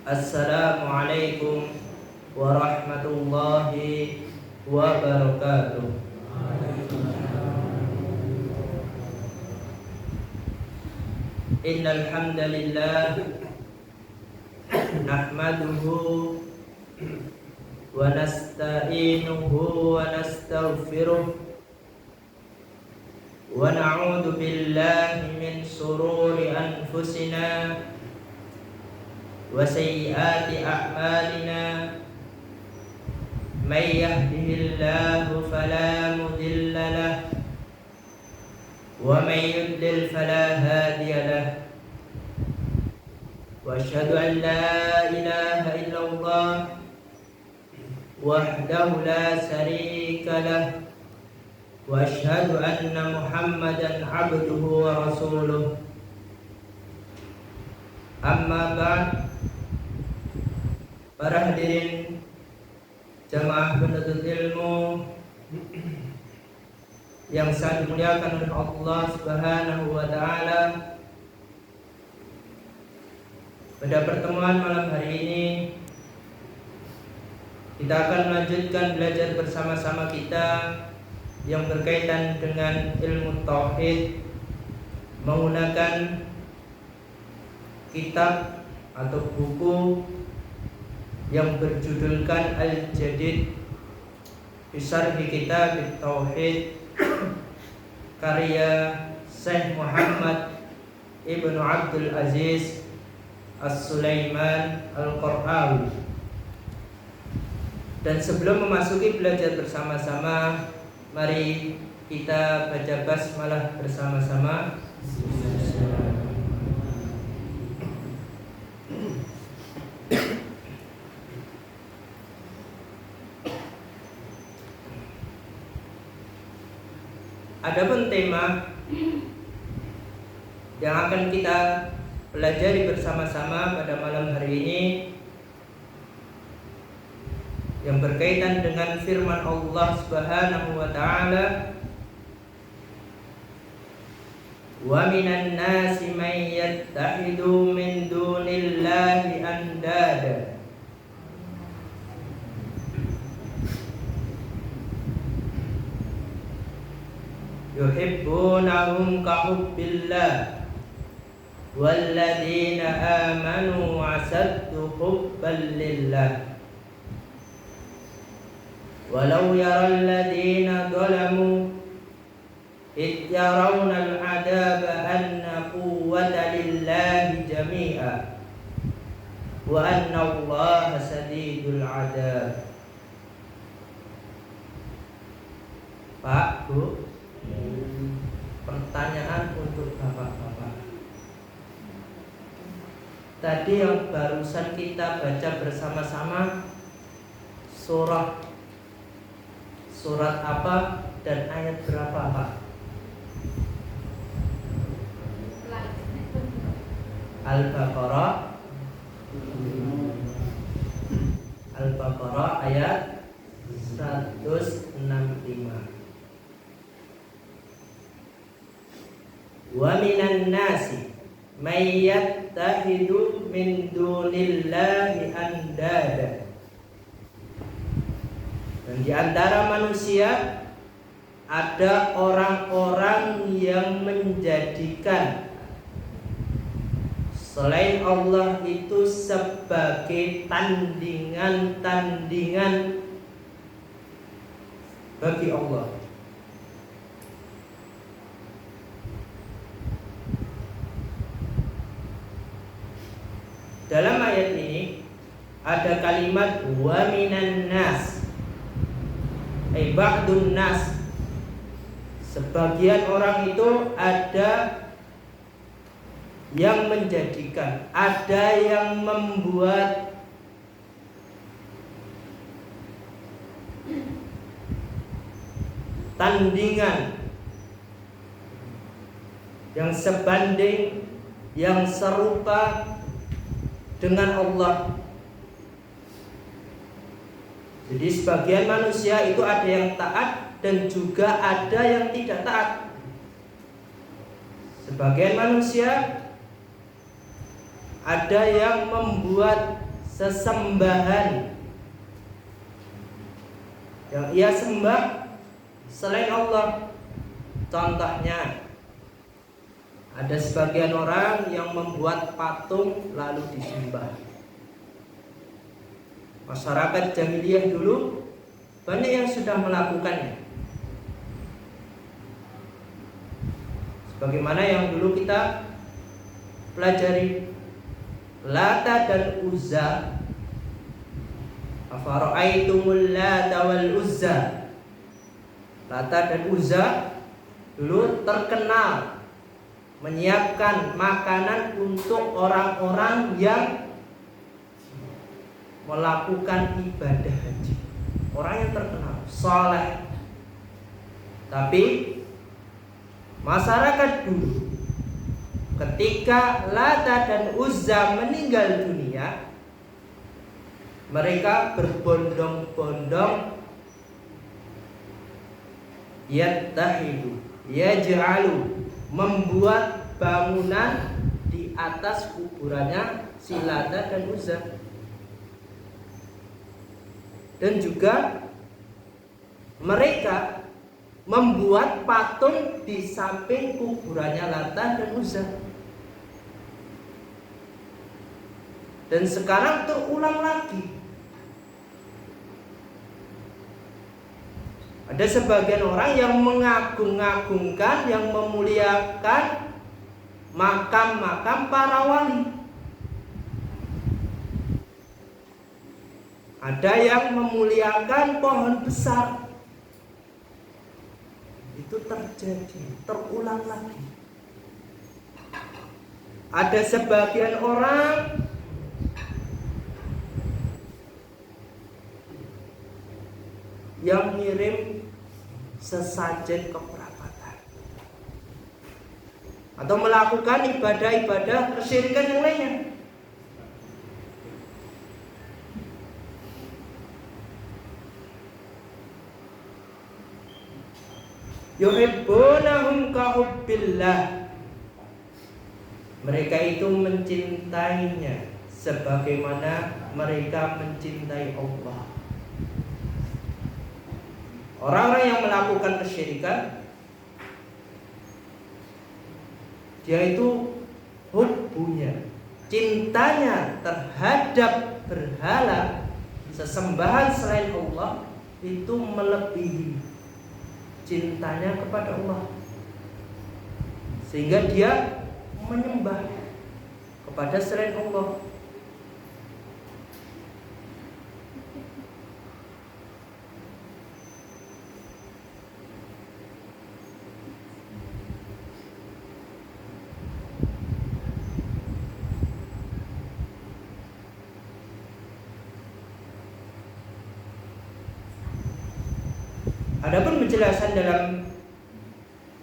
Assalamualaikum warahmatullahi wabarakatuh. Innal hamdalillah nahmaduhu wa nasta'inuhu wa nastaghfiruh wa na'udzu billahi min shururi anfusina wa sayyiati a'malina. May yahdihillahu fala mudilla lahu wa may yudlil fala hadiya lahu. Wa asyhadu an la ilaha illallah wahdahu la syarika lahu wa asyhadu anna Muhammadan abduhu wa rasuluh. Amma ba'd. Para hadirin jamaah penuntut ilmu yang sangat dimuliakan oleh Allah Subhanahu wa taala, pada pertemuan malam hari ini kita akan melanjutkan belajar bersama-sama kita yang berkaitan dengan ilmu tauhid menggunakan kitab atau buku yang berjudulkan Al-Jadid fi Syarhi Kitab Tauhid karya Syekh Muhammad Ibnu Abdul Aziz As-Sulaiman Al-Qur'awi. Dan sebelum memasuki belajar bersama-sama, mari kita baca basmalah bersama-sama. Adapun tema yang akan kita pelajari bersama-sama pada malam hari ini yang berkaitan dengan firman Allah Subhanahu wa taala, wa minan nasi may yattakhidhu min dunillahi andada yuhibbunahum ka hubbillah walladzina amanu asaddu hubban lillah walau yaral ladzina zalamu id yarawna al-'adaba anna quwwata lillahi jami'a wa anna Allaha sadidul 'adab. Pak, Bu, pertanyaan untuk bapak-bapak. Tadi yang barusan kita baca bersama-sama surat apa dan ayat berapa, Pak? Al-Baqarah ayat 165. Wa minan nasi may yattakhidhu min dunillahi andada. Dan di antara manusia ada orang-orang yang menjadikan selain Allah itu sebagai tandingan-tandingan bagi Allah. Dalam ayat ini ada kalimat wa minan nas, ba'dun nas. Sebagian orang itu ada yang menjadikan, ada yang membuat tandingan yang sebanding, yang serupa dengan Allah. Jadi sebagian manusia itu ada yang taat dan juga ada yang tidak taat. Sebagian manusia ada yang membuat sesembahan yang ia sembah selain Allah. Contohnya, ada sebagian orang yang membuat patung lalu disembah. Masyarakat jahiliyah dulu banyak yang sudah melakukannya. Sebagaimana yang dulu kita pelajari, Lata dan Uzza. Afara'aitumul Lata wal Uzza. Lata dan Uzza dulu terkenal menyiapkan makanan untuk orang-orang yang melakukan ibadah haji. Orang yang terkenal, saleh. Tapi masyarakat dulu ketika Lata dan Uzza meninggal dunia, mereka berbondong-bondong yattahidu, yaj'alu, membuat bangunan di atas kuburannya si Lata dan Uzza. Dan juga mereka membuat patung di samping kuburannya Lata dan Uzza. Dan sekarang terulang lagi. Ada sebagian orang yang mengagung-agungkan, yang memuliakan makam-makam para wali. Ada yang memuliakan pohon besar. Itu terjadi, terulang lagi. Ada sebagian orang yang ngirim sesajen ke perapatan atau melakukan ibadah-ibadah kesyirikan yang lainnya. Yuhibbunahum kahubbillah. Mereka itu mencintainya sebagaimana mereka mencintai Allah. Orang-orang yang melakukan kesyirikan, dia itu hubbunya, cintanya terhadap berhala, sesembahan selain Allah, itu melebihi cintanya kepada Allah, sehingga dia menyembah kepada selain Allah. Adapun penjelasan dalam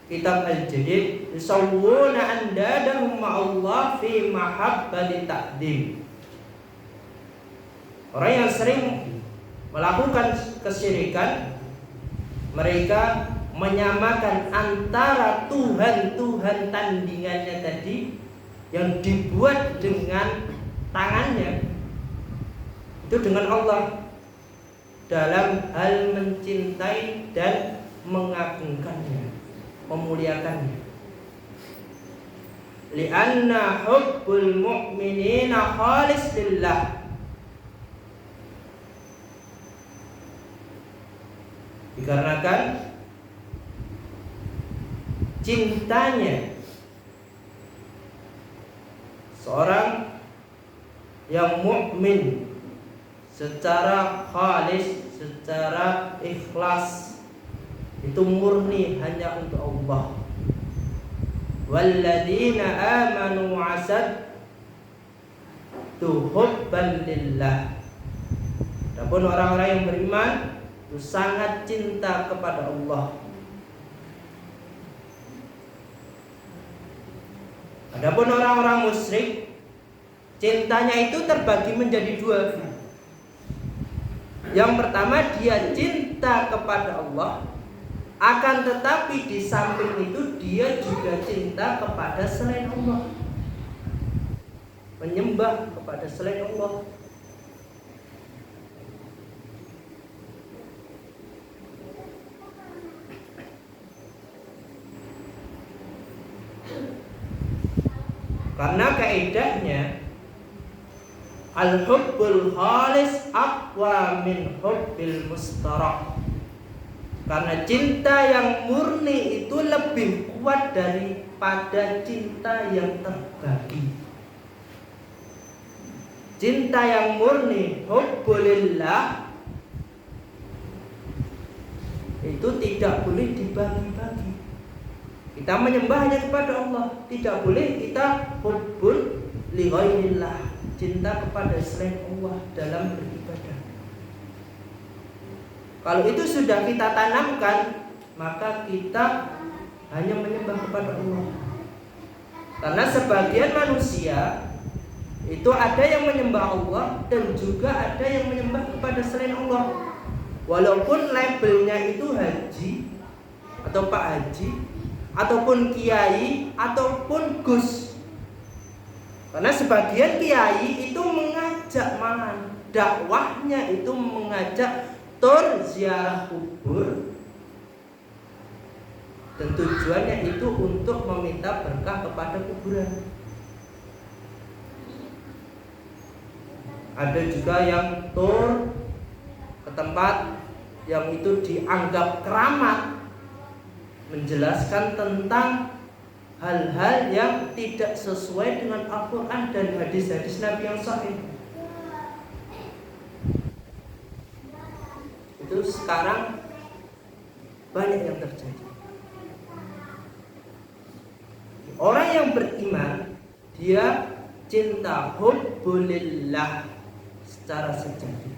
kitab Al-Jadid, yusawwuna andadahum ma'allah fi mahabbati ta'dim. Orang yang sering melakukan kesyirikan, mereka menyamakan antara Tuhan-Tuhan tandingannya tadi yang dibuat dengan tangannya itu dengan Allah dalam hal mencintai dan mengagungkannya, memuliakannya. Li'anna hubbul mu'minina khalis lillah. Dikarenakan cintanya seorang yang mukmin secara khalis, secara ikhlas, itu murni hanya untuk Allah. Walladzina amanu asad tuhubban lillah. Adapun orang-orang yang beriman itu sangat cinta kepada Allah. Adapun orang-orang musyrik, cintanya itu terbagi menjadi dua. Yang pertama, dia cinta kepada Allah, akan tetapi di samping itu dia juga cinta kepada selain Allah, menyembah kepada selain Allah. Karena kaidahnya al-hubbul khalis aqwa min hubbil mustarak. Karena cinta yang murni itu lebih kuat daripada cinta yang terbagi. Cinta yang murni, hubbulillah, itu tidak boleh dibagi-bagi. Kita menyembah hanya kepada Allah, tidak boleh kita hubbul li ghairillah, cinta kepada selain Allah dalam beribadah. Kalau itu sudah kita tanamkan, maka kita hanya menyembah kepada Allah. Karena sebagian manusia itu ada yang menyembah Allah dan juga ada yang menyembah kepada selain Allah. Walaupun labelnya itu haji atau Pak Haji ataupun kiai ataupun gus. Karena sebagian kiai itu mengajak malah dakwahnya itu mengajak tur ziarah kubur, dan tujuannya itu untuk meminta berkah kepada kuburan. Ada juga yang tur ke tempat yang itu dianggap keramat, menjelaskan tentang hal-hal yang tidak sesuai dengan Al-Quran dan hadis-hadis Nabi yang sahih. Itu sekarang banyak yang terjadi. Orang yang beriman, dia cinta hubbulillah secara sejati.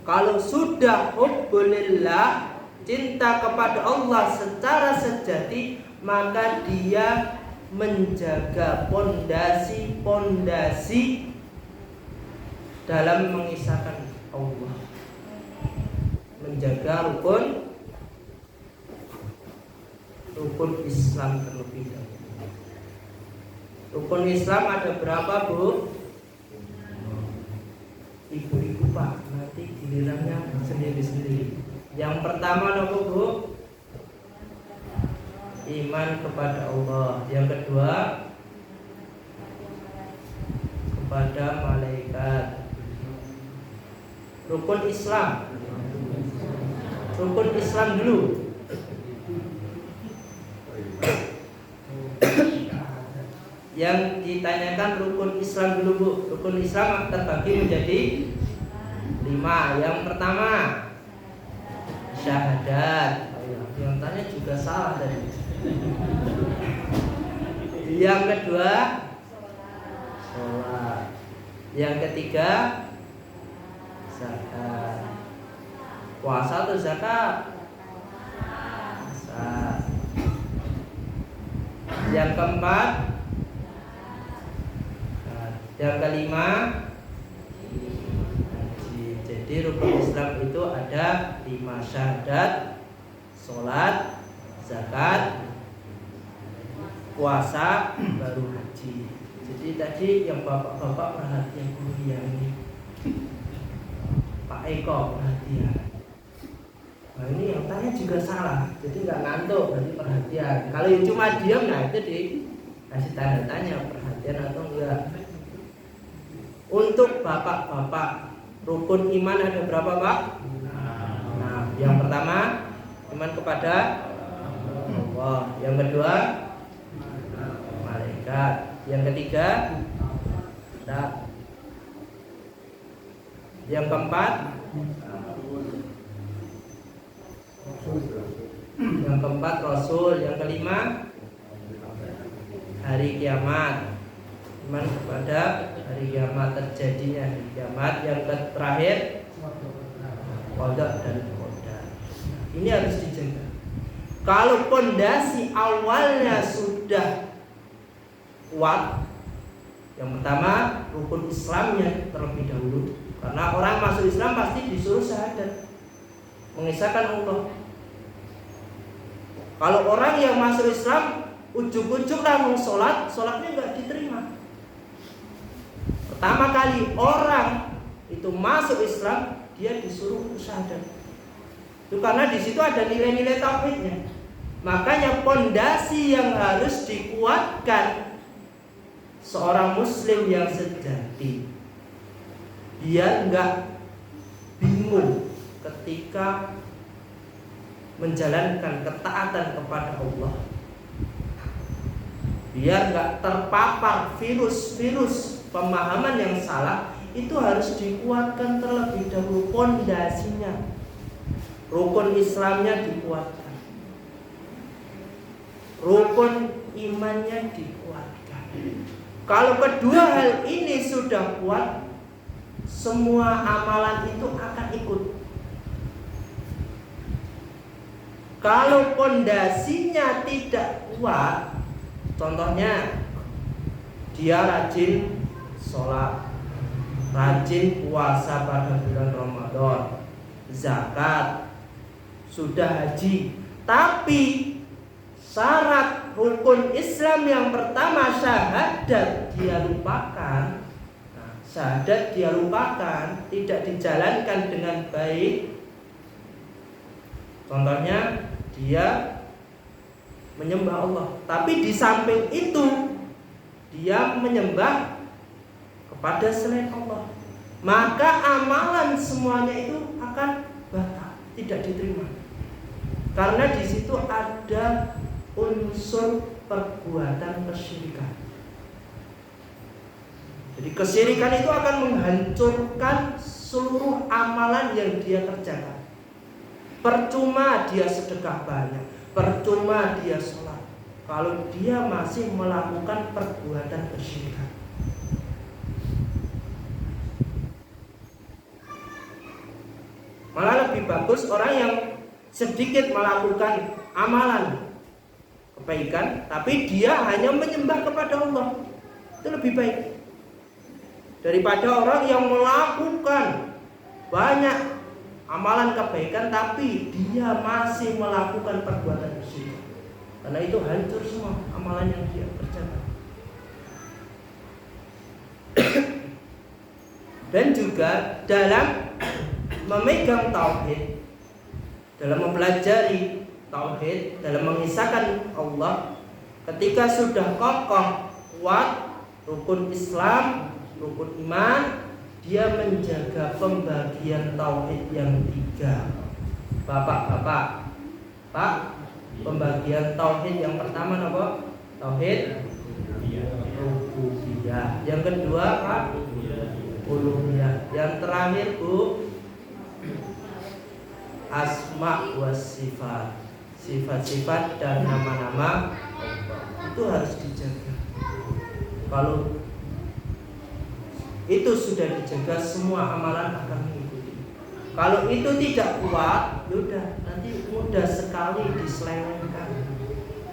Kalau sudah hubbulillah, cinta kepada Allah secara sejati, maka dia menjaga pondasi-pondasi dalam mengisahkan Allah, menjaga rukun Islam terlebih dahulu. Rukun Islam ada berapa, Bu? Ibu-ibu Pak, nanti gilirannya sendiri-sendiri. Yang pertama apa, Bu? Iman kepada Allah. Yang kedua, kepada malaikat. Rukun Islam. Rukun Islam dulu. Yang ditanyakan rukun Islam dulu, Bu. Rukun Islam terbagi menjadi 5. Yang pertama, syahadat. Yang tanya juga salah tadi. Yang kedua, sholat. Yang ketiga, zakat. Puasa atau zakat? Puasa. Yang keempat, yang kelima, haji. Jadi rukun Islam itu ada 5: syahadat, sholat, zakat, puasa, baru haji. Jadi tadi yang bapak-bapak perhatian dulu yang ini, Pak Eko perhatian. Nah ini yang tanya juga salah, jadi nggak ngantuk, berarti perhatian. Kalau yang cuma diam, nah itu dikasih tanda tanya perhatian atau enggak. Untuk bapak-bapak, rukun iman ada berapa, Pak? Nah, yang pertama iman kepada Allah. Yang kedua, malaikat. Yang ketiga, yang keempat, Rasul. Yang kelima, hari kiamat. Iman kepada hari kiamat, terjadinya hari kiamat. Yang terakhir, qada dan qadar. Ini harus dijaga. Kalau pondasi awalnya sudah kuat, yang pertama rukun Islamnya terlebih dahulu. Karena orang masuk Islam pasti disuruh syahadat, mengisahkan Allah. Kalau orang yang masuk Islam ujuk-ujuk langsung sholat, sholatnya nggak diterima. Pertama kali orang itu masuk Islam, dia disuruh syahadat. Itu karena di situ ada nilai-nilai tauhidnya. Makanya pondasi yang harus dikuatkan seorang muslim yang sejati, biar nggak bingung ketika menjalankan ketaatan kepada Allah, biar nggak terpapar virus-virus pemahaman yang salah, itu harus dikuatkan terlebih dahulu pondasinya, rukun Islamnya dikuatkan, rukun imannya dikuatkan. Kalau kedua hal ini sudah kuat, semua amalan itu akan ikut. Kalau pondasinya tidak kuat, contohnya dia rajin sholat, rajin puasa pada bulan Ramadan, zakat, sudah haji, tapi syarat rukun Islam yang pertama syahadat dia lupakan. Syahadat dia lupakan, tidak dijalankan dengan baik. Contohnya dia menyembah Allah, tapi di samping itu dia menyembah kepada selain Allah, maka amalan semuanya itu akan batal, tidak diterima. Karena di situ ada unsur perbuatan kesyirikan. Jadi kesyirikan itu akan menghancurkan seluruh amalan yang dia kerjakan. Percuma dia sedekah banyak, percuma dia sholat, kalau dia masih melakukan perbuatan kesyirikan. Malah lebih bagus orang yang sedikit melakukan amalan kebaikan, tapi dia hanya menyembah kepada Allah. Itu lebih baik daripada orang yang melakukan banyak amalan kebaikan tapi dia masih melakukan perbuatan kesyirikan. Karena itu hancur semua amalan yang dia kerjakan. Dan juga dalam memegang tauhid, dalam mempelajari tauhid, dalam mengisahkan Allah, ketika sudah kokoh kuat rukun Islam, rukun iman, dia menjaga pembagian tauhid yang 3. Bapak-bapak, Pak, pembagian tauhid yang pertama apa? Tauhid rububiyah. Yang kedua, Pak, uluhiyah. Yang terakhir, Bu, asma wa sifat. Sifat-sifat dan nama-nama Allah itu harus dijaga. Kalau itu sudah dijaga, semua amalan akan mengikuti. Kalau itu tidak kuat, sudah nanti mudah sekali diselewengkan.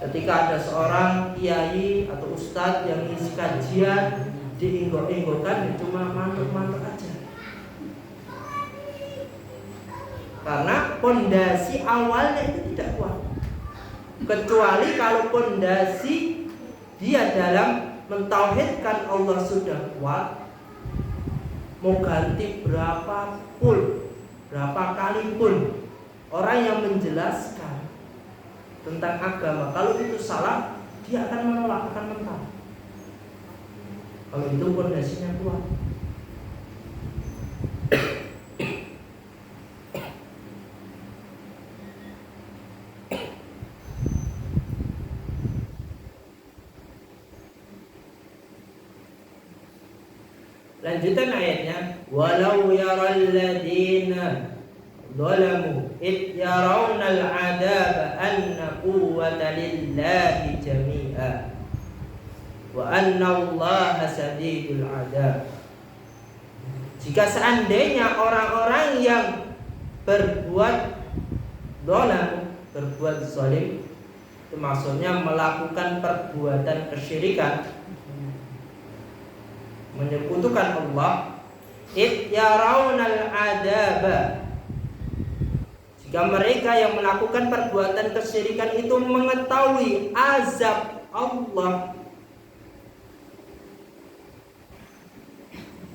Ketika ada seorang kiai atau ustadz yang ngisi kajian, diinggok-inggokkan, cuma mantuk-mantuk aja. Karena pondasi awalnya itu tidak kuat. Kecuali kalau pondasi dia dalam mentauhidkan Allah sudah kuat, mau ganti berapa kali pun orang yang menjelaskan tentang agama, kalau itu salah, dia akan menolak, akan mentah. Kalau itu pondasinya kuat. Lanjutan ayatnya, walau yaral ladina zalamu id yarawnal adaba anna quwwata lillahi jami'a wa anna allaha sadidul adab. Jika seandainya orang-orang yang berbuat zalam, berbuat zalim, itu maksudnya melakukan perbuatan kesyirikan, menyekutukan Allah, id yarawnal adaba, jika mereka yang melakukan perbuatan kesyirikan itu mengetahui azab Allah,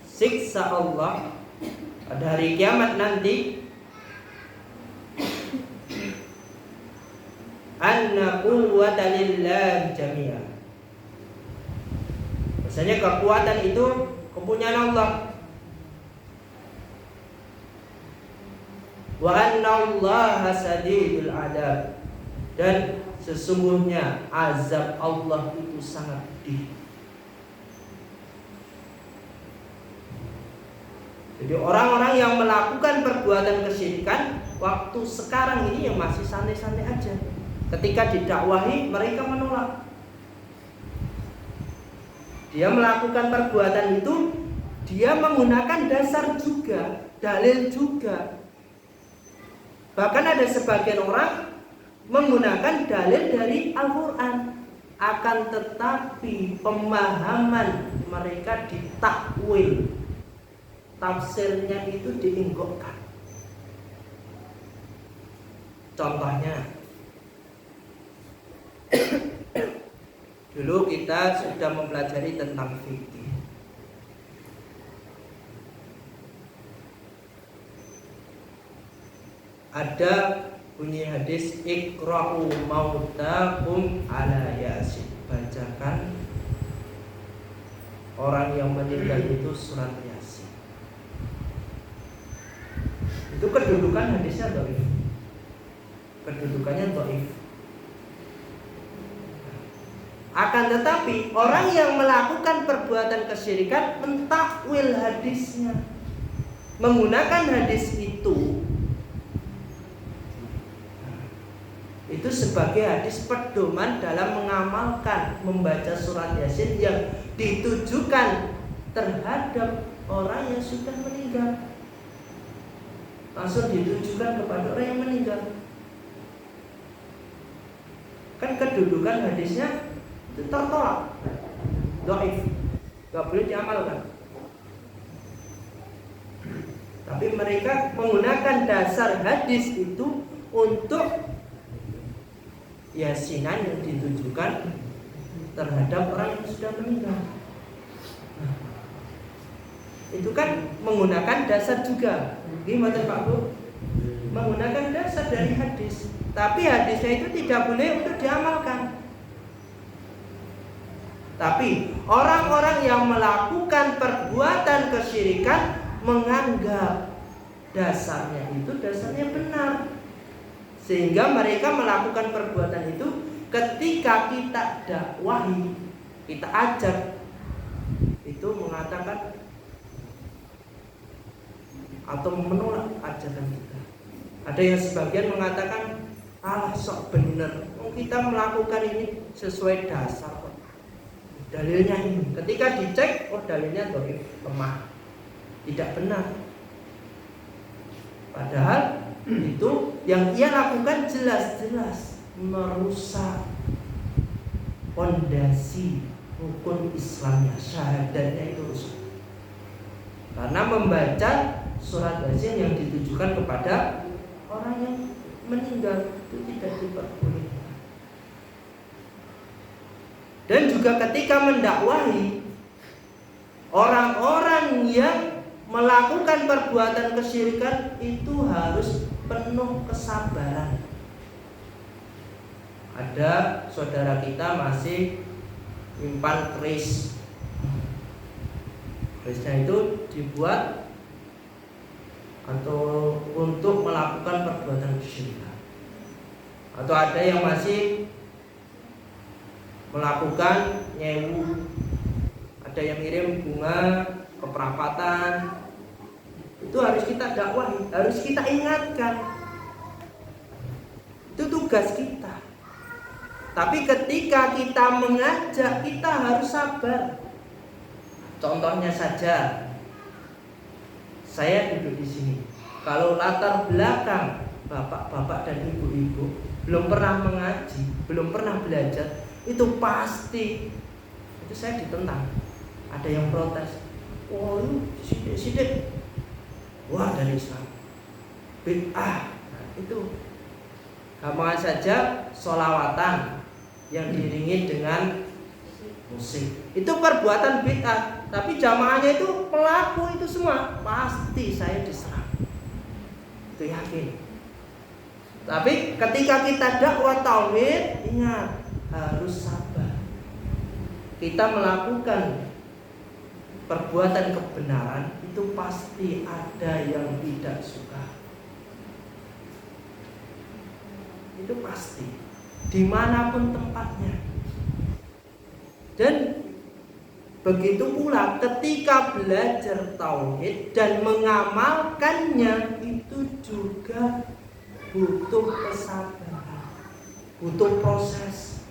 siksa Allah pada hari kiamat nanti, anna quwwata lillahi jami'an, Misalnya kekuatan itu kepunyaan Allah. Wa annallaha sadidul adab, dan sesungguhnya azab Allah itu sangat pedih. Jadi orang-orang yang melakukan perbuatan kesyirikan waktu sekarang ini yang masih santai-santai aja. Ketika didakwahi mereka menolak. Dia melakukan perbuatan itu, dia menggunakan dasar juga, dalil juga. Bahkan ada sebagian orang menggunakan dalil dari Al-Quran, akan tetapi pemahaman mereka ditakwil, tafsirnya itu dienggokkan. Contohnya, dulu kita sudah mempelajari tentang fikih. Ada bunyi hadis iqra'u mautakum ala yasin, bacakan orang yang meninggal itu surat Yasin. Itu kedudukan hadisnya dhaif. Kedudukannya dhaif. Akan tetapi orang yang melakukan perbuatan kesyirikan mentakwil hadisnya, menggunakan hadis itu sebagai hadis pedoman dalam mengamalkan membaca surat Yasin yang ditujukan terhadap orang yang sudah meninggal. Langsung ditujukan kepada orang yang meninggal. Kan kedudukan hadisnya itu tertolak, dhaif, gak boleh diamalkan. Tapi mereka menggunakan dasar hadis itu untuk yasinan yang ditujukan terhadap orang yang sudah meninggal. Itu kan menggunakan dasar juga. Gimana Pak Bu? Menggunakan dasar dari hadis. Tapi hadisnya itu tidak boleh untuk diamalkan. Tapi orang-orang yang melakukan perbuatan kesyirikan menganggap dasarnya itu dasarnya benar, sehingga mereka melakukan perbuatan itu. Ketika kita dakwahi, kita ajak, itu mengatakan atau menolak ajaran kita. Ada yang sebagian mengatakan, alah sok bener, kita melakukan ini sesuai dasar kok, dalilnya ini. Ketika dicek, oh dalilnya dhaif, lemah, tidak benar. Padahal itu yang ia lakukan jelas-jelas merusak fondasi hukum Islamnya, syahadatnya itu rusak. Karena membaca surat Yasin yang ditujukan kepada orang yang meninggal itu tidak diperbolehkan. Dan juga ketika mendakwahi orang-orang yang melakukan perbuatan kesyirikan itu harus penuh kesabaran. Ada saudara kita masih nyimpan keris. Kerisnya itu dibuat atau untuk melakukan perbuatan kesyirikan. Atau ada yang masih melakukan nyewu, ada yang kirim bunga ke perapatan. Itu harus kita dakwahi, harus kita ingatkan. Itu tugas kita. Tapi ketika kita mengajak, kita harus sabar. Contohnya saja, saya duduk di sini. Kalau latar belakang bapak-bapak dan ibu-ibu belum pernah mengaji, belum pernah belajar, itu pasti itu saya ditentang. Ada yang protes, oh lu sidik-sidik, wah dari Islam, bid'ah. Nah, itu gampang saja, sholawatan yang diiringi dengan musik, itu perbuatan bid'ah. Tapi jamaahnya itu pelaku itu semua, pasti saya diserang, itu yakin. Tapi ketika kita dakwah tauhid, ingat harus sabar. Kita melakukan perbuatan kebenaran, itu pasti ada yang tidak suka. Itu pasti, dimanapun tempatnya. Dan begitu pula ketika belajar tauhid dan mengamalkannya, itu juga butuh kesabaran, butuh proses.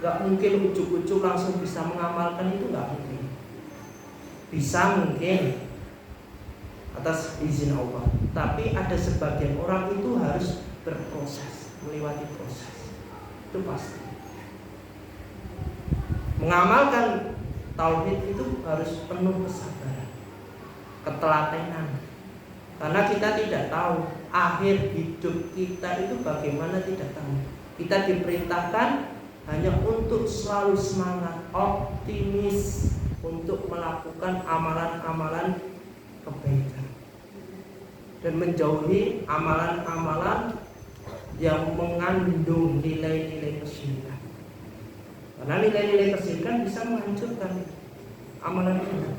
Gak mungkin ujuk-ujuk langsung bisa mengamalkan, itu gak mungkin. Bisa mungkin atas izin Allah, tapi ada sebagian orang itu harus berproses, melewati proses. Itu pasti. Mengamalkan tauhid itu harus penuh kesabaran, ketelatenan. Karena kita tidak tahu akhir hidup kita itu bagaimana, tidak tahu. Kita diperintahkan hanya untuk selalu semangat, optimis untuk melakukan amalan-amalan kebaikan dan menjauhi amalan-amalan yang mengandung nilai-nilai kesyirikan. Karena nilai-nilai kesyirikan bisa menghancurkan amalan kita.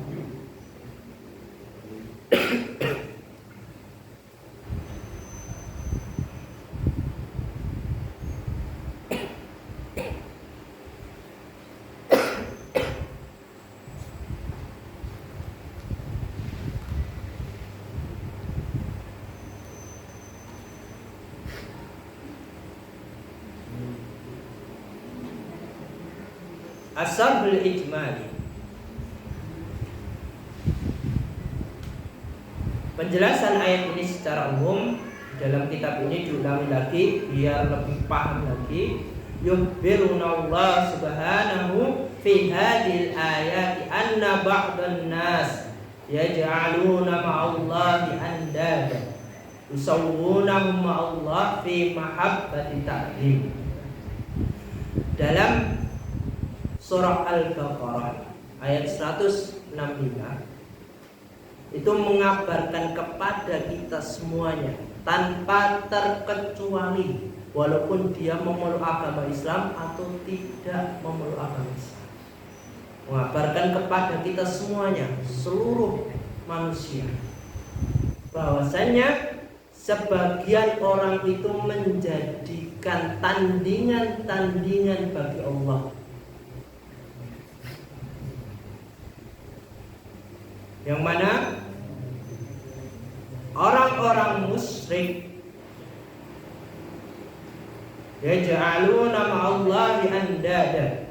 As-sarhul ijmali. Penjelasan ayat ini secara umum dalam kitab ini diulangi lagi biar lebih paham lagi. Yukhbiruna Allah subhanahu fi hadhil ayati anna ba'dan nas yaj'aluna ma'allahi andada yusawwunahum ma'allah fi mahabbati ta'lim. Dalam surah Al-Baqarah ayat 165 itu mengabarkan kepada kita semuanya tanpa terkecuali, walaupun dia memeluk agama Islam atau tidak memeluk agama Islam, mengabarkan kepada kita semuanya, seluruh manusia, bahwasanya sebagian orang itu menjadikan tandingan-tandingan bagi Allah. Yang mana orang-orang musyrik yaj'aluna ma'allahi andada,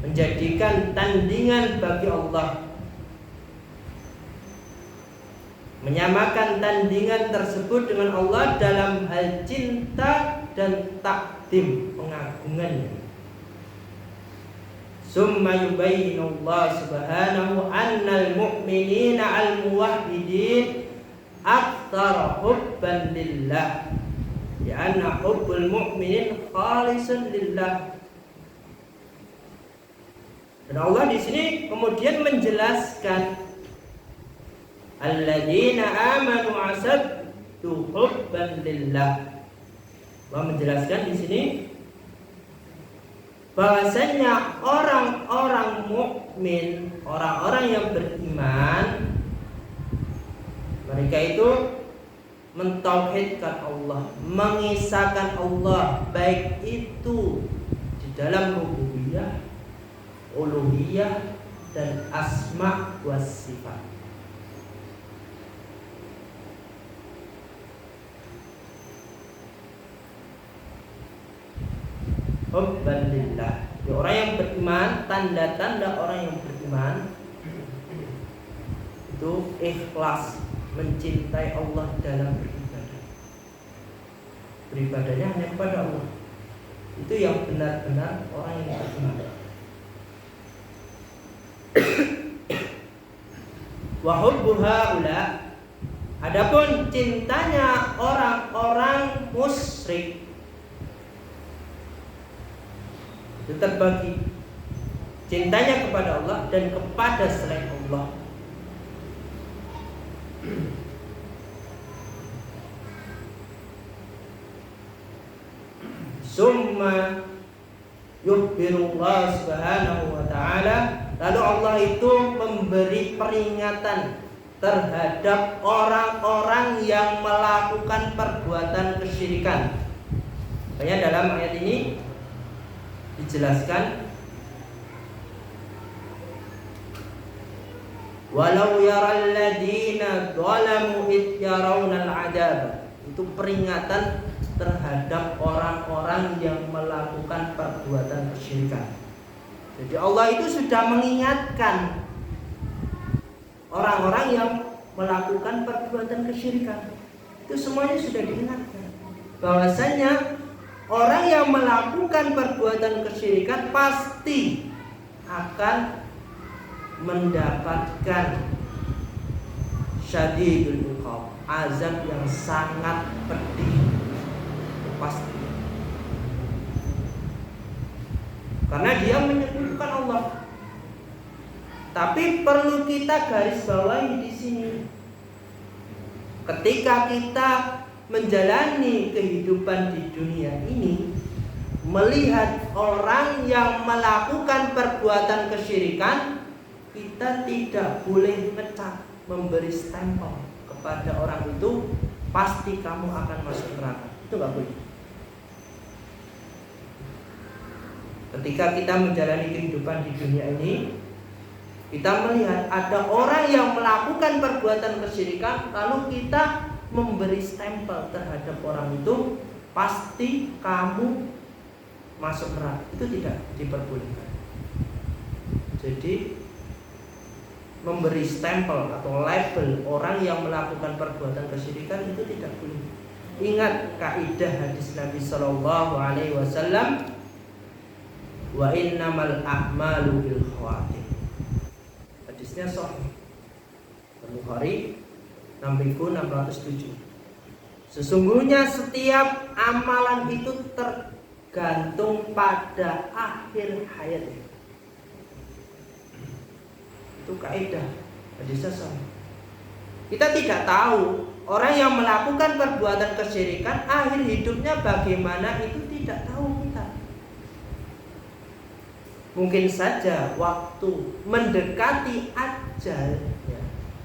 menjadikan tandingan bagi Allah, menyamakan tandingan tersebut dengan Allah dalam hal cinta dan takdim, pengagungannya. Summa yubayyinu Allah subhanahu annal mu'minina al-muwahhidin aktsara hubban lillah, ya anna hubbul mu'minin khalisun lillah. Dan Allah di sini kemudian menjelaskan alladzina amanu asaddu hubban lillah. Allah menjelaskan di sini bahwasanya orang-orang mukmin, orang-orang yang beriman, mereka itu mentauhidkan Allah, mengisahkan Allah, baik itu di dalam rububiyah, uluhiyah, dan asma wa sifat. Hubban lillah. Orang yang beriman, tanda-tanda orang yang beriman itu ikhlas, mencintai Allah dalam beribadah. Beribadahnya hanya kepada Allah. Itu yang benar-benar orang yang beriman. Wa hubbu haula, adapun cintanya orang-orang musyrik itu terbagi, cintanya kepada Allah dan kepada selain Allah. Summa yukhbirullah subhanahu wa ta'ala, Lalu Allah itu memberi peringatan terhadap orang-orang yang melakukan perbuatan kesyirikan. Makanya dalam ayat ini dijelaskan, walau yaral ladina zalamu id yarawnal adab. Itu peringatan terhadap orang-orang yang melakukan perbuatan kesyirikan. Jadi Allah itu sudah mengingatkan orang-orang yang melakukan perbuatan kesyirikan. Itu semuanya sudah diingatkan bahwasanya orang yang melakukan perbuatan kesyirikan pasti akan mendapatkan syadidul iqab, azab yang sangat pedih, pasti. Karena dia menyekutukan Allah. Tapi perlu kita garis bawahi di sini. Ketika kita menjalani kehidupan di dunia ini, melihat orang yang melakukan perbuatan kesyirikan, kita tidak boleh ngecap, memberi stempel kepada orang itu, pasti kamu akan masuk neraka. Itu gak boleh. Ketika kita menjalani kehidupan di dunia ini, kita melihat ada orang yang melakukan perbuatan kesyirikan, lalu kita memberi stempel terhadap orang itu, pasti kamu masuk neraka. Itu tidak diperbolehkan. Jadi memberi stempel atau label orang yang melakukan perbuatan kesyirikan itu tidak boleh. Ingat kaidah hadis Nabi Shallallahu Alaihi Wasallam, wa innamal a'malu bil khawatim. Hadisnya sahih, Bukhari 6607. Sesungguhnya setiap amalan itu tergantung pada akhir hayatnya. Itu kaidah hadisnya sahih. Kita tidak tahu orang yang melakukan perbuatan kesyirikan akhir hidupnya bagaimana, itu tidak tahu kita. Mungkin saja waktu mendekati ajal, ya,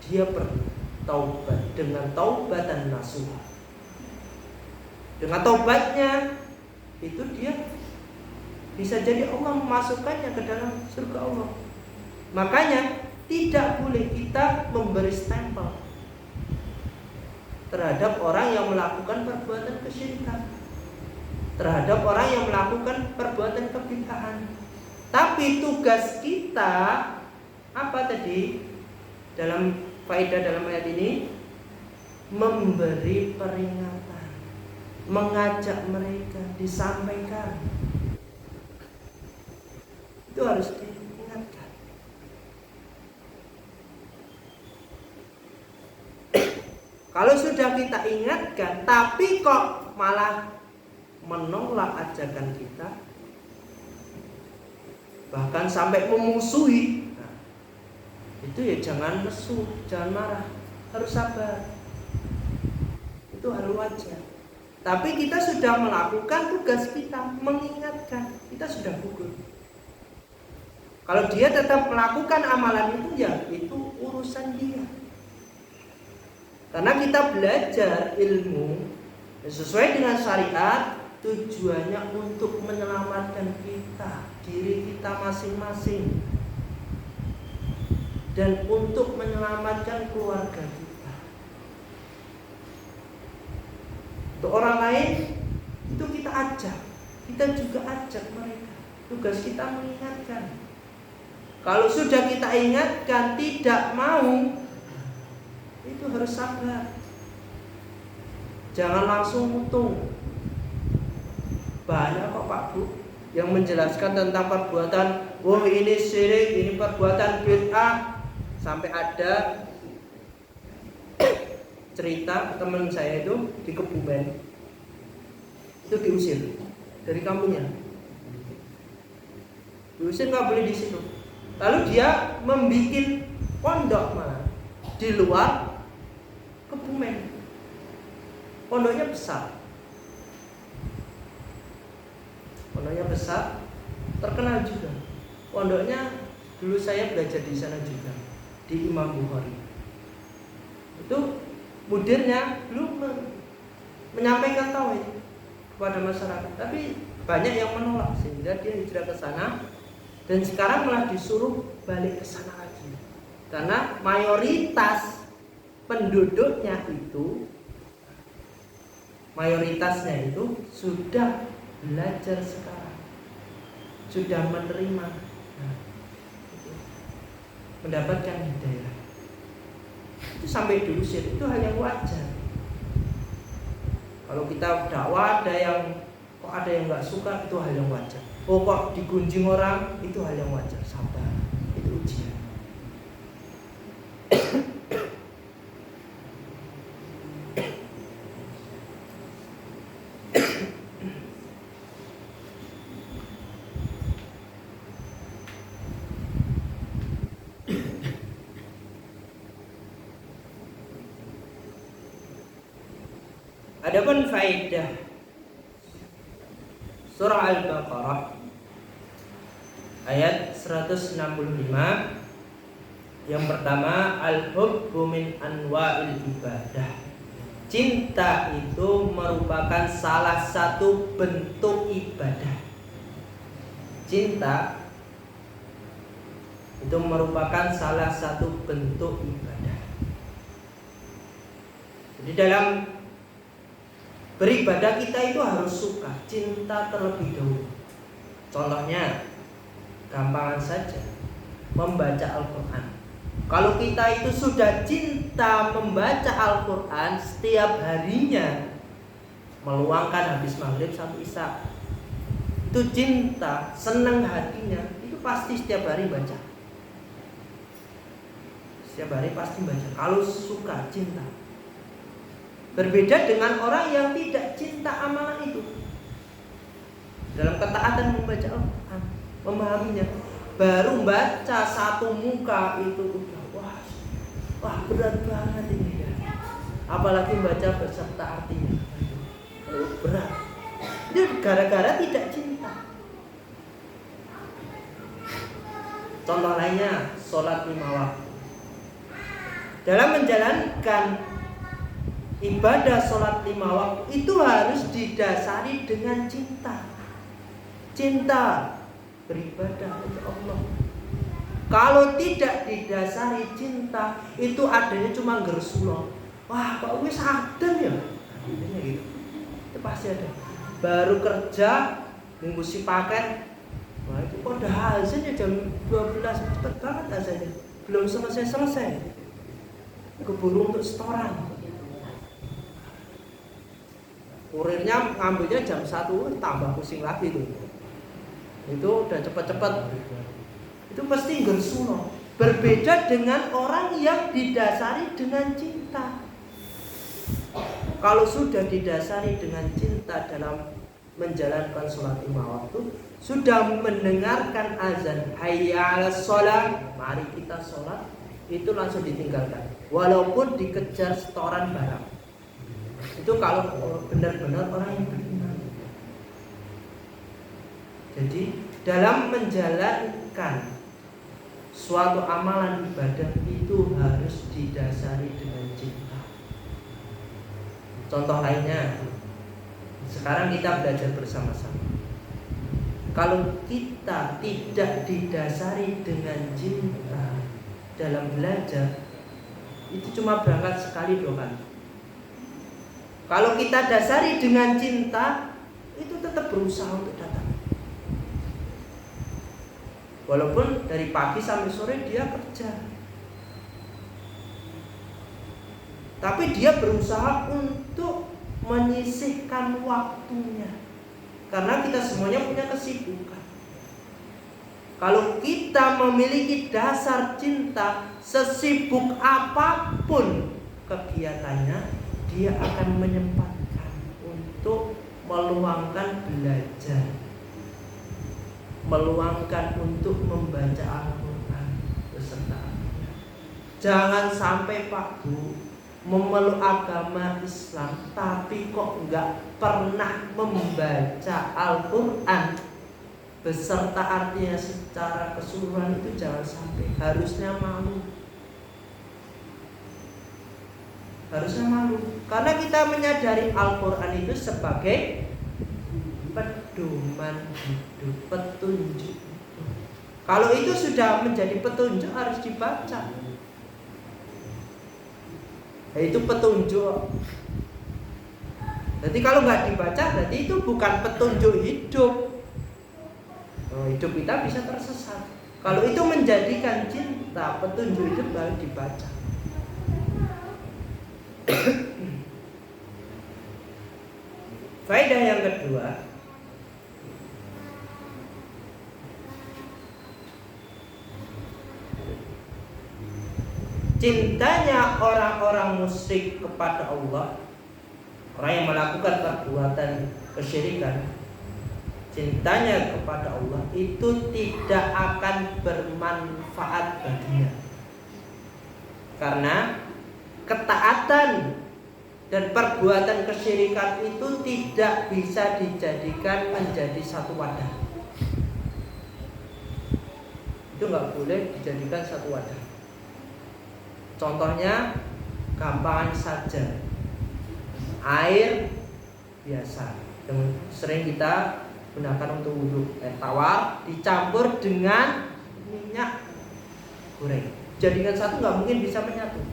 dia bertaubat dengan taubatan nasuha. Dengan taubatnya itu dia bisa jadi Allah memasukkannya ke dalam surga Allah. Makanya tidak boleh kita memberi stempel terhadap orang yang melakukan perbuatan kesyirikan, terhadap orang yang melakukan perbuatan kebid'ahan. Tapi tugas kita apa tadi dalam faedah dalam ayat ini? Memberi peringatan, mengajak mereka, disampaikan. Itu harus diingatkan. Kalau sudah kita ingatkan, tapi kok malah menolak ajakan kita, bahkan sampai memusuhi, nah, itu ya jangan lesu, jangan marah, harus sabar. Itu hal wajar. Tapi kita sudah melakukan tugas kita, mengingatkan, kita sudah gugur. Kalau dia tetap melakukan amalan itu, ya itu urusan dia. Karena kita belajar ilmu sesuai dengan syariat, tujuannya untuk menyelamatkan kita, diri kita masing-masing, dan untuk menyelamatkan keluarga kita. Untuk orang lain itu kita ajak, kita juga ajak mereka. Tugas kita mengingatkan. Kalau sudah kita ingatkan tidak mau, itu harus sabar. Jangan langsung utung. Banyak kok Pak Bu yang menjelaskan tentang perbuatan, wah ini syirik, ini perbuatan bid'ah. Sampai ada cerita teman saya itu di Kebumen, itu diusir dari kampungnya, diusir, nggak boleh di situ. Lalu dia membuat pondok malah di luar Kebumen. Pondoknya besar, terkenal juga. Pondoknya Dulu saya belajar di sana juga, di Imam Bukhari. Itu mudirnya dulu menyampaikan tauhid kepada masyarakat, tapi banyak yang menolak sehingga dia hijrah ke sana dan sekarang malah disuruh balik ke sana lagi. Karena mayoritas penduduknya itu, mayoritasnya itu sudah belajar sekarang, sudah menerima, mendapatkan hidayah. Itu sampai dulu sih, itu hal yang wajar. Kalau kita dakwah ada yang kok ada yang nggak suka, itu hal yang wajar. Oh kok digunjing orang, itu hal yang wajar. Sabar, itu ujian. Adapun faedah surah Al-Baqarah ayat 165, yang pertama, al-hubbu min anwa'il ibadah. Cinta itu merupakan salah satu bentuk ibadah. Cinta itu merupakan salah satu bentuk ibadah. Jadi dalam beribadah kita itu harus suka, cinta terlebih dahulu. Contohnya, gampangan saja, membaca Al-Quran. Kalau kita itu sudah cinta membaca Al-Quran setiap harinya, meluangkan habis maghrib sampai isya, itu cinta, senang hatinya, itu pasti setiap hari baca. Setiap hari pasti baca. Kalau suka, cinta. Berbeda dengan orang yang tidak cinta amalan itu. Dalam ketaatan membaca Al-Quran, memahaminya, baru baca satu muka itu udah wah berat banget ini ya. Apalagi baca beserta artinya, berat. Itu gara-gara tidak cinta. Contoh lainnya, sholat 5 waktu. Dalam menjalankan ibadah sholat 5 waktu itu harus didasari dengan cinta. Cinta beribadah untuk Allah. Kalau tidak didasari cinta, itu adanya cuma gersulo. Wah, kok wis sadar ya? Adanya gitu. Itu pasti ada. Baru kerja, ngunggusi paket. Wah, itu kok udah hasilnya jam 12, cepet banget hasilnya. Belum selesai. Keburu untuk setoran. Kurirnya ngambilnya jam 1, tambah pusing lagi tuh. Itu udah cepet-cepet. Itu pasti gersuno. Berbeda dengan orang yang didasari dengan cinta. Kalau sudah didasari dengan cinta dalam menjalankan sholat 5 waktu, sudah mendengarkan azan hayya 'alas sholat, mari kita sholat, itu langsung ditinggalkan walaupun dikejar setoran barang. Itu kalau benar-benar orang yang beriman. Jadi dalam menjalankan suatu amalan ibadah itu harus didasari dengan cinta. Contoh lainnya, sekarang kita belajar bersama-sama. Kalau kita tidak didasari dengan cinta dalam belajar, itu cuma berangkat sekali 2 kali. Kalau kita dasari dengan cinta, itu tetap berusaha untuk datang. Walaupun dari pagi sampai sore dia kerja, tapi dia berusaha untuk menyisihkan waktunya. Karena kita semuanya punya kesibukan. Kalau kita memiliki dasar cinta, sesibuk apapun kegiatannya, dia akan menyempatkan untuk meluangkan belajar, meluangkan untuk membaca Al-Quran beserta artinya. Jangan sampai Pak Bu memeluk agama Islam tapi kok nggak pernah membaca Al-Quran beserta artinya secara keseluruhan itu jangan sampai. Harusnya malu. Karena kita menyadari Al-Quran itu sebagai pedoman hidup, petunjuk. Kalau itu sudah menjadi petunjuk harus dibaca. Itu petunjuk. Jadi kalau nggak dibaca berarti itu bukan petunjuk hidup. Hidup kita bisa tersesat. Kalau itu menjadikan cinta, petunjuk hidup baru dibaca. Faedah yang kedua, cintanya orang-orang musyrik kepada Allah, orang yang melakukan perbuatan kesyirikan, cintanya kepada Allah itu tidak akan bermanfaat baginya. Karena ketaatan dan perbuatan kesyirikan itu tidak bisa dijadikan menjadi satu wadah. Itu nggak boleh dijadikan satu wadah. Contohnya gampang saja, air biasa yang sering kita gunakan untuk wudhu, air tawar dicampur dengan minyak goreng, jadikan satu, nggak mungkin bisa menyatu.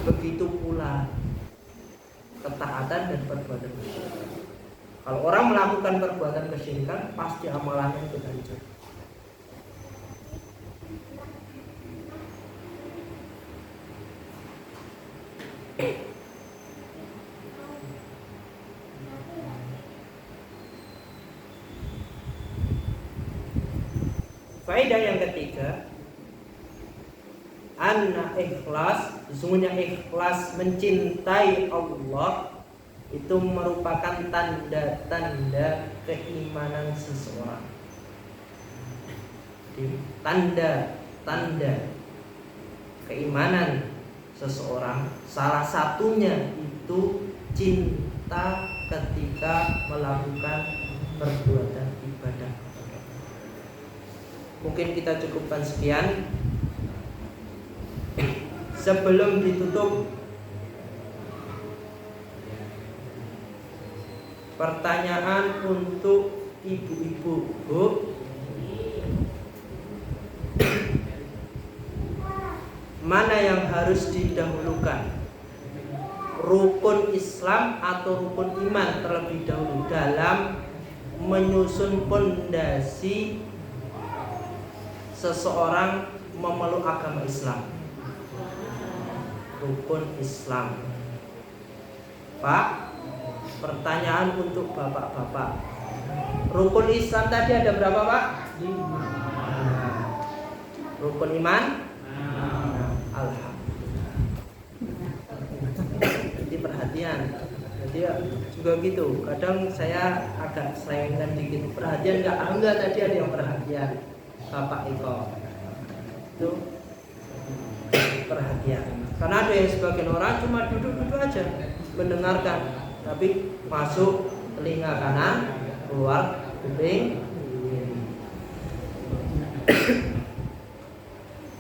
Begitu pula ketaatan dan perbuatan kesyirikan. Kalau orang melakukan perbuatan kesyirikan, pasti amalannya itu hancur. Faedah yang ketiga, anna ikhlas, sesungguhnya ikhlas mencintai Allah itu merupakan tanda-tanda keimanan seseorang. Tanda-tanda keimanan seseorang, salah satunya itu cinta ketika melakukan perbuatan ibadah. Mungkin kita cukupkan sekian. Sebelum ditutup, pertanyaan untuk ibu-ibu. Bu, mana yang harus didahulukan? Rukun Islam atau rukun iman terlebih dahulu dalam menyusun pondasi seseorang memeluk agama Islam? Rukun Islam. Pak, pertanyaan untuk bapak-bapak. Rukun Islam tadi ada berapa, Pak? 5. Rukun iman? Alhamdulillah. Jadi perhatian. Jadi juga gitu. Kadang saya agak selengkan dikit. Perhatian enggak tadi ada yang perhatian. Bapak Eko itu perhatian. Karena ada yang sebagian orang cuma duduk-duduk aja mendengarkan, tapi masuk telinga kanan, keluar kuping kiri.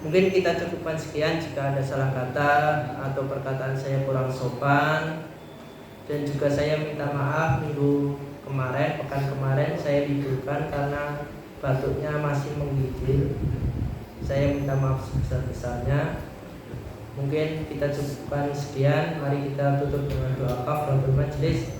Mungkin kita cukupkan sekian. Jika ada salah kata atau perkataan saya kurang sopan, dan juga saya minta maaf pekan kemarin saya liburkan karena batuknya masih menggigil. Saya minta maaf sebesar-besarnya. Mungkin kita cukupkan sekian. Mari kita tutup dengan doa kafaratul majlis.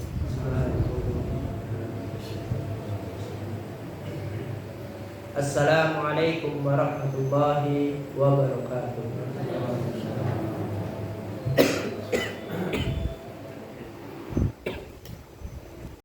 Assalamualaikum warahmatullahi wabarakatuh.